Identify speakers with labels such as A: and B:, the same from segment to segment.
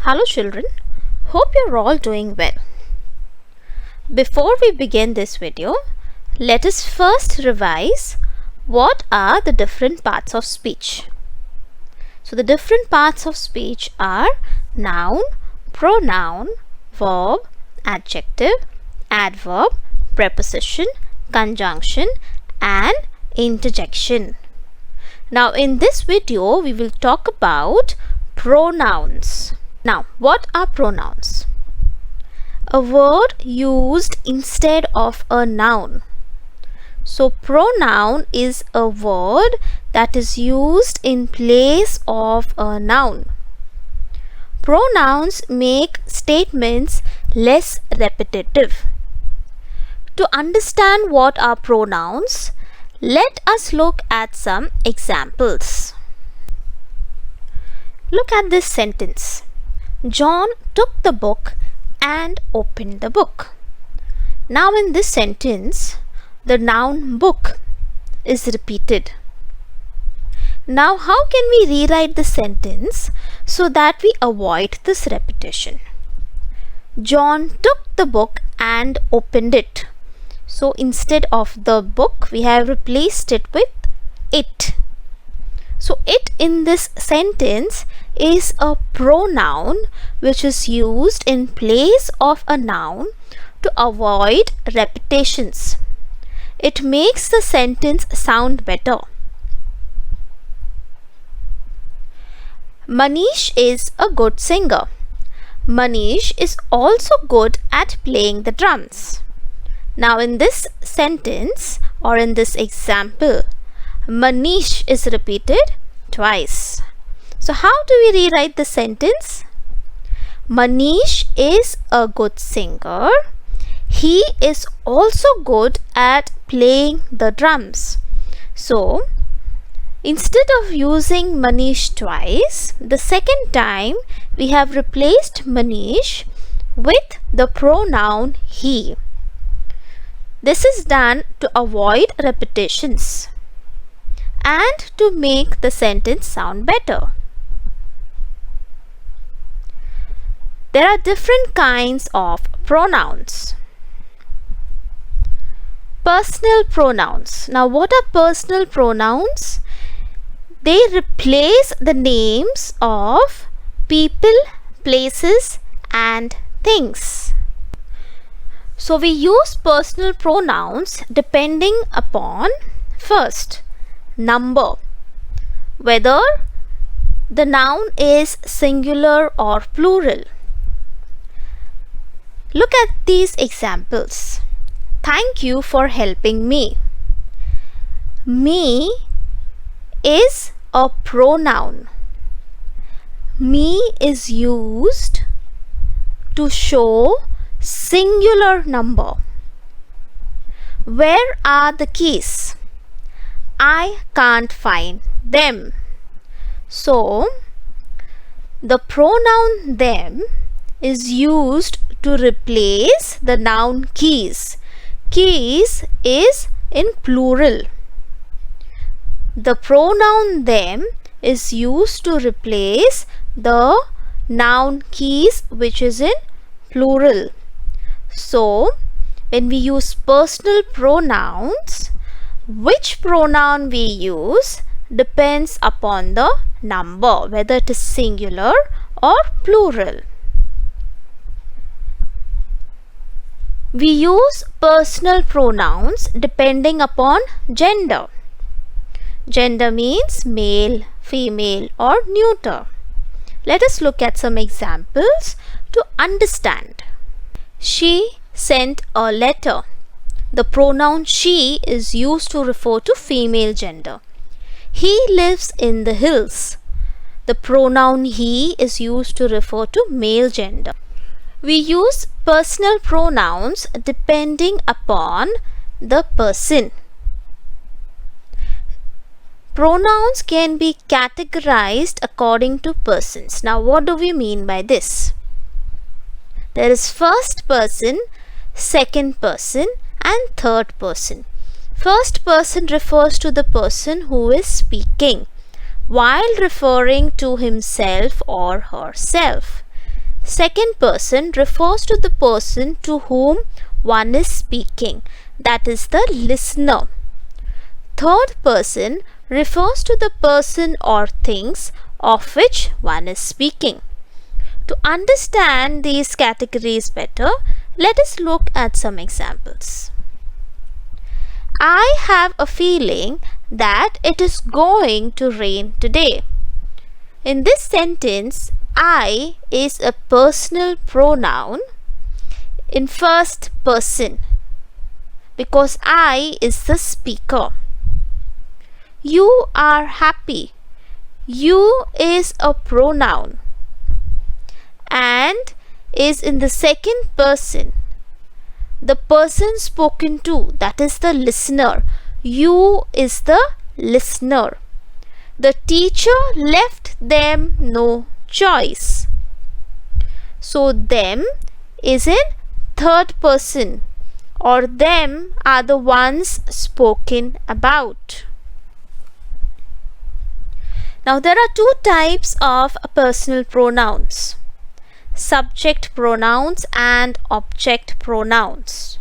A: Hello children, hope you're all doing well. Before we begin this video, let us first revise what are the different parts of speech. So the different parts of speech are noun, pronoun, verb, adjective, adverb, preposition, conjunction and interjection. Now in this video we will talk about pronouns. Now, what are pronouns? A word used instead of a noun. So, pronoun is a word that is used in place of a noun. Pronouns make statements less repetitive. To understand what are pronouns, let us look at some examples. Look at this sentence. John took the book and opened the book. Now in this sentence, the noun book is repeated. Now how can we rewrite the sentence so that we avoid this repetition? John took the book and opened it. So instead of the book, we have replaced it with it. So it in this sentence is a pronoun which is used in place of a noun to avoid repetitions. It makes the sentence sound better. Manish is a good singer. Manish is also good at playing the drums. Now in this sentence or in this example, Manish is repeated twice. So how do we rewrite the sentence? Manish is a good singer. He is also good at playing the drums. So instead of using Manish twice, the second time we have replaced Manish with the pronoun he. This is done to avoid repetitions and to make the sentence sound better. There are different kinds of pronouns. Personal pronouns. Now what are personal pronouns? They replace the names of people, places and things. So we use personal pronouns depending upon first, number, whether the noun is singular or plural. Look at these examples. Thank you for helping me. Me is a pronoun. Me is used to show singular number. Where are the keys? I can't find them. So, the pronoun them is used to replace the noun keys. Keys is in plural. The pronoun them is used to replace the noun keys which is in plural. So, when we use personal pronouns, which pronoun we use depends upon the number, whether it is singular or plural. We use personal pronouns depending upon gender. Gender means male, female or neuter. Let us look at some examples to understand. She sent a letter. The pronoun she is used to refer to female gender. He lives in the hills. The pronoun he is used to refer to male gender. We use personal pronouns depending upon the person. Pronouns can be categorized according to persons. Now what do we mean by this? There is first person, second person and third person. First person refers to the person who is speaking while referring to himself or herself. Second person refers to the person to whom one is speaking, that is the listener. Third person refers to the person or things of which one is speaking. To understand these categories better, let us look at some examples. I have a feeling that it is going to rain today. In this sentence, I is a personal pronoun in first person because I is the speaker. You are happy. You is a pronoun and is in the second person. The person spoken to, that is the listener. You is the listener. The teacher left them no choice. So them is in third person, or them are the ones spoken about. Now there are two types of personal pronouns: subject pronouns and object pronouns.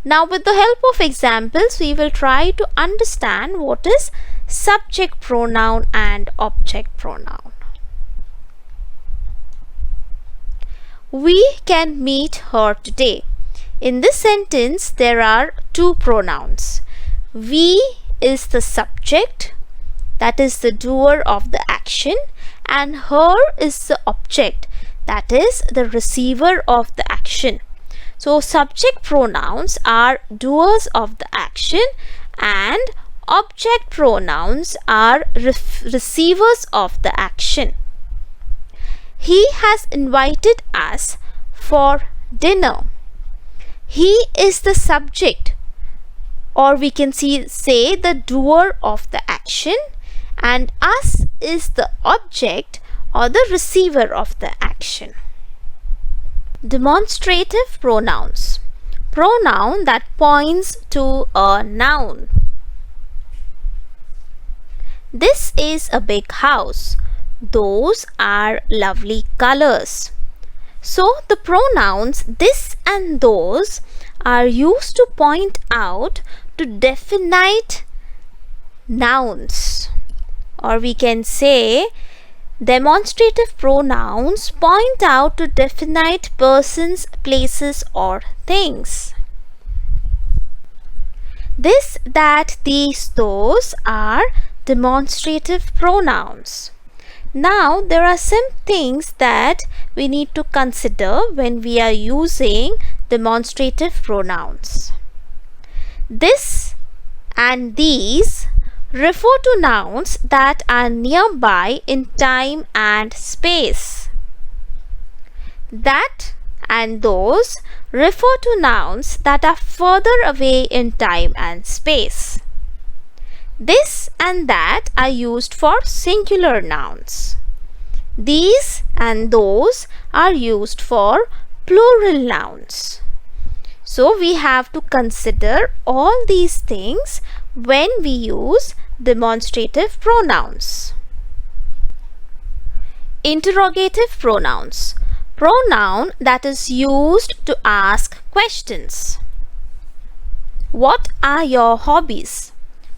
A: Now with the help of examples, we will try to understand what is subject pronoun and object pronoun. We can meet her today. In this sentence, there are two pronouns. We is the subject, that is the doer of the action, and her is the object, that is the receiver of the action. So subject pronouns are doers of the action and object pronouns are receivers of the action. He has invited us for dinner. He is the subject, or we can say the doer of the action, and us is the object or the receiver of the action. Demonstrative pronouns. Pronoun that points to a noun. This is a big house. Those are lovely colors. So the pronouns this and those are used to point out to definite nouns, or we can say demonstrative pronouns point out to definite persons, places, or things. This, that, these, those are demonstrative pronouns. Now there are some things that we need to consider when we are using demonstrative pronouns. This and these refer to nouns that are nearby in time and space. That and those refer to nouns that are further away in time and space. This and that are used for singular nouns. These and those are used for plural nouns. So we have to consider all these things when we use demonstrative pronouns. Interrogative pronouns. Pronoun that is used to ask questions. What are your hobbies?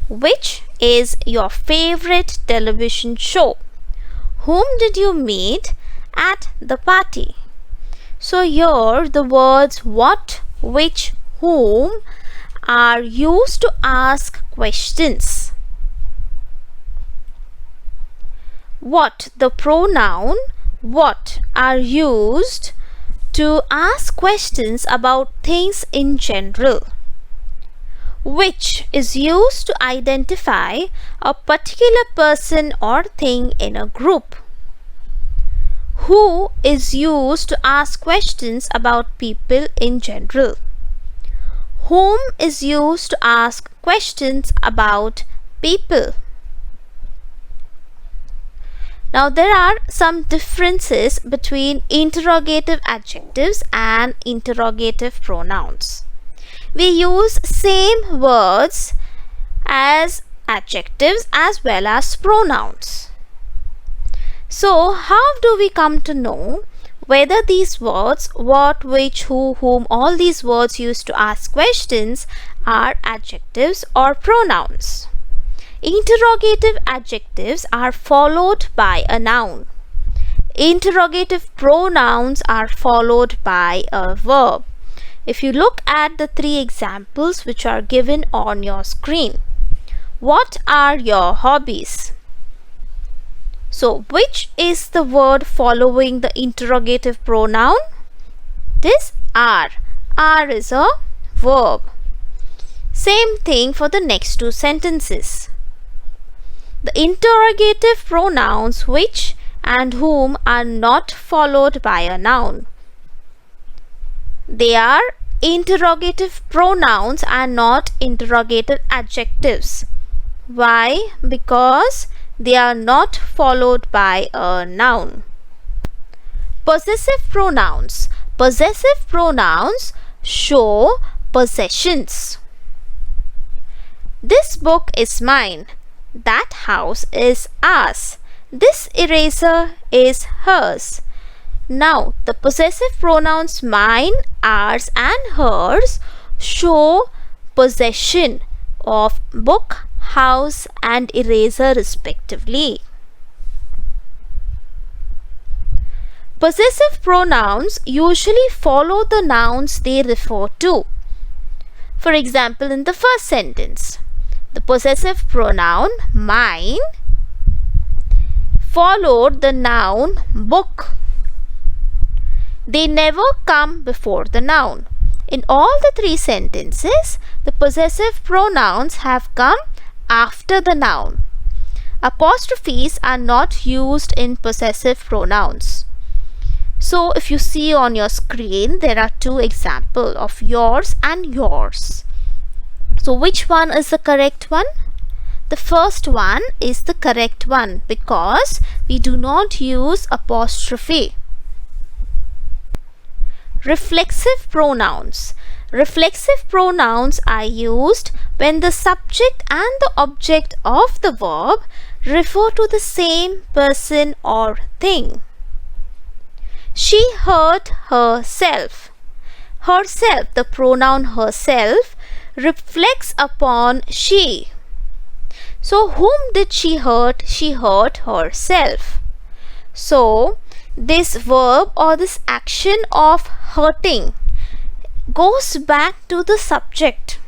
A: Which is your favorite television show? Whom did you meet at the party? So here the words what, which, whom are used to ask questions. What, the pronoun what are used to ask questions about things in general. Which is used to identify a particular person or thing in a group. Who is used to ask questions about people in general. Whom is used to ask questions about people. Now there are some differences between interrogative adjectives and interrogative pronouns. We use same words as adjectives as well as pronouns. So how do we come to know whether these words, what, which, who, whom, all these words used to ask questions are adjectives or pronouns? Interrogative adjectives are followed by a noun. Interrogative pronouns are followed by a verb. If you look at the three examples which are given on your screen, what are your hobbies? So, which is the word following the interrogative pronoun? It is are. Are is a verb. Same thing for the next two sentences. The interrogative pronouns which and whom are not followed by a noun. They are interrogative pronouns and not interrogative adjectives. Why? Because they are not followed by a noun. Possessive pronouns. Possessive pronouns show possessions. This book is mine. That house is ours. This eraser is hers. Now, the possessive pronouns mine, ours and hers show possession of book, house and eraser respectively. Possessive pronouns usually follow the nouns they refer to. For example, in the first sentence, the possessive pronoun mine followed the noun book. They never come before the noun. In all the three sentences, the possessive pronouns have come after the noun. Apostrophes are not used in possessive pronouns. So, if you see on your screen, there are two examples of yours and yours. So, which one is the correct one? The first one is the correct one because we do not use apostrophe. Reflexive pronouns. Reflexive pronouns are used when the subject and the object of the verb refer to the same person or thing. She hurt herself. Herself, the pronoun herself, reflects upon she. So, whom did she hurt? She hurt herself. So, this verb or this action of hurting goes back to the subject.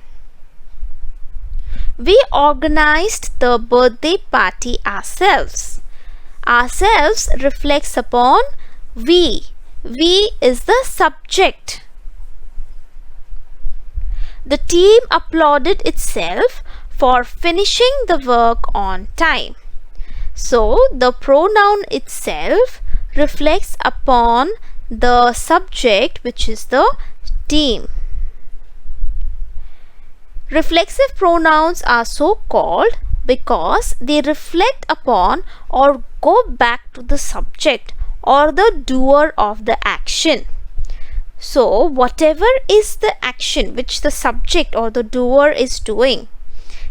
A: We organized the birthday party ourselves. Ourselves reflects upon we. We is the subject. The team applauded itself for finishing the work on time. So, the pronoun itself reflects upon the subject, which is the team. Reflexive pronouns are so called because they reflect upon or go back to the subject or the doer of the action. So, whatever is the action which the subject or the doer is doing,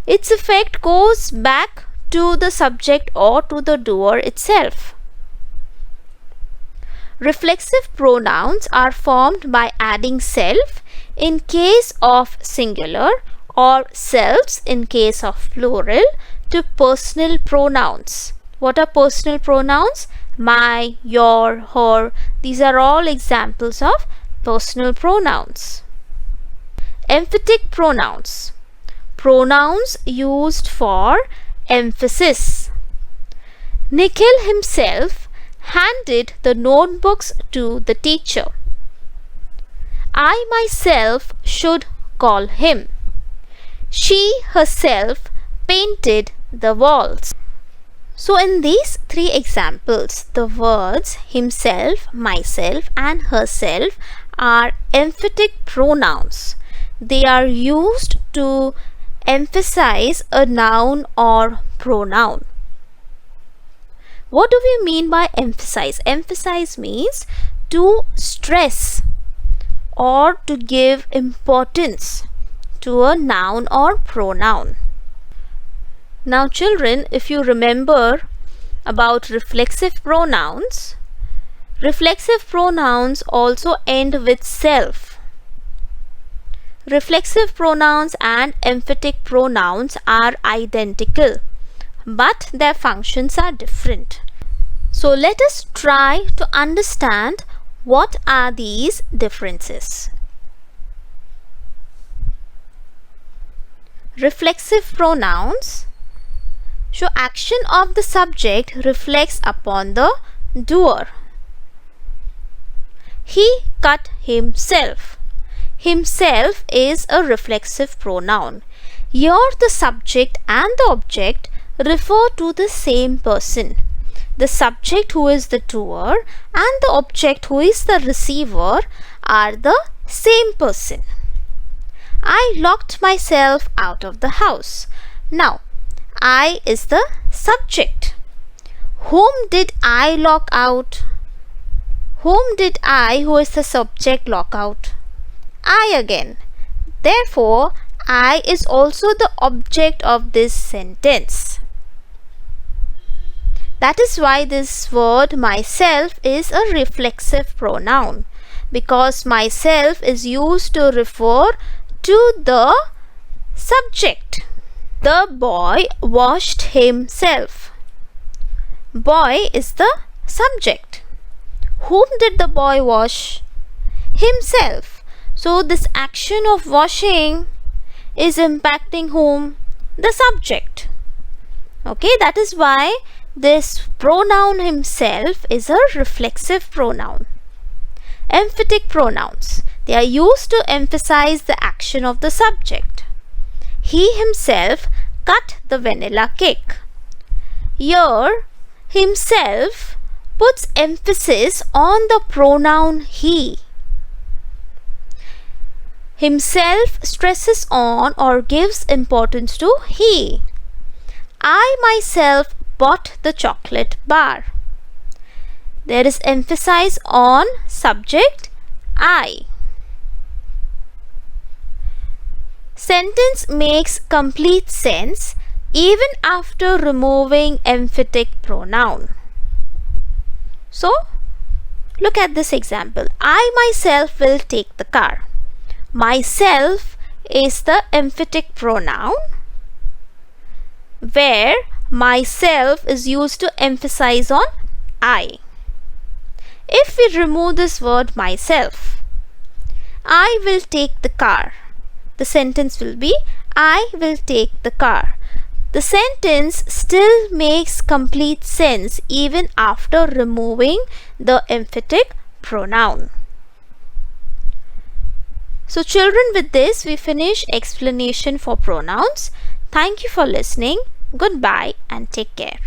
A: its effect goes back to the subject or to the doer itself. Reflexive pronouns are formed by adding self in case of singular or selves in case of plural to personal pronouns. What are personal pronouns? My, your, her. These are all examples of personal pronouns. Emphatic pronouns. Pronouns used for emphasis. Nikhil himself handed the notebooks to the teacher. I myself should call him. She herself painted the walls. So in these three examples, the words himself, myself and herself are emphatic pronouns. They are used to emphasize a noun or pronoun. What do we mean by emphasize? Emphasize means to stress or to give importance to a noun or pronoun. Now children, if you remember about reflexive pronouns. Reflexive pronouns also end with self. Reflexive pronouns and emphatic pronouns are identical, but their functions are different. So let us try to understand what are these differences. Reflexive pronouns show action of the subject reflects upon the doer. He cut himself. Himself is a reflexive pronoun. Here the subject and the object refer to the same person. The subject, who is the doer, and the object, who is the receiver, are the same person. I locked myself out of the house. Now, I is the subject. Whom did I lock out? Whom did I, who is the subject, lock out? I again. Therefore, I is also the object of this sentence. That is why this word myself is a reflexive pronoun, because myself is used to refer to the subject. The boy washed himself. Boy is the subject. Whom did the boy wash? Himself. So this action of washing is impacting whom? The subject. Okay, that is why this pronoun himself is a reflexive pronoun. Emphatic pronouns, they are used to emphasize the action of the subject. He himself cut the vanilla cake. Here, himself puts emphasis on the pronoun he. Himself stresses on or gives importance to he. I myself bought the chocolate bar. There is emphasis on subject I. Sentence makes complete sense even after removing emphatic pronoun. So, look at this example. I myself will take the car. Myself is the emphatic pronoun, where myself is used to emphasize on I. If we remove this word myself, I will take the car. The sentence will be I will take the car. The sentence still makes complete sense even after removing the emphatic pronoun. So children, with this we finish explanation for pronouns. Thank you for listening. Goodbye and take care.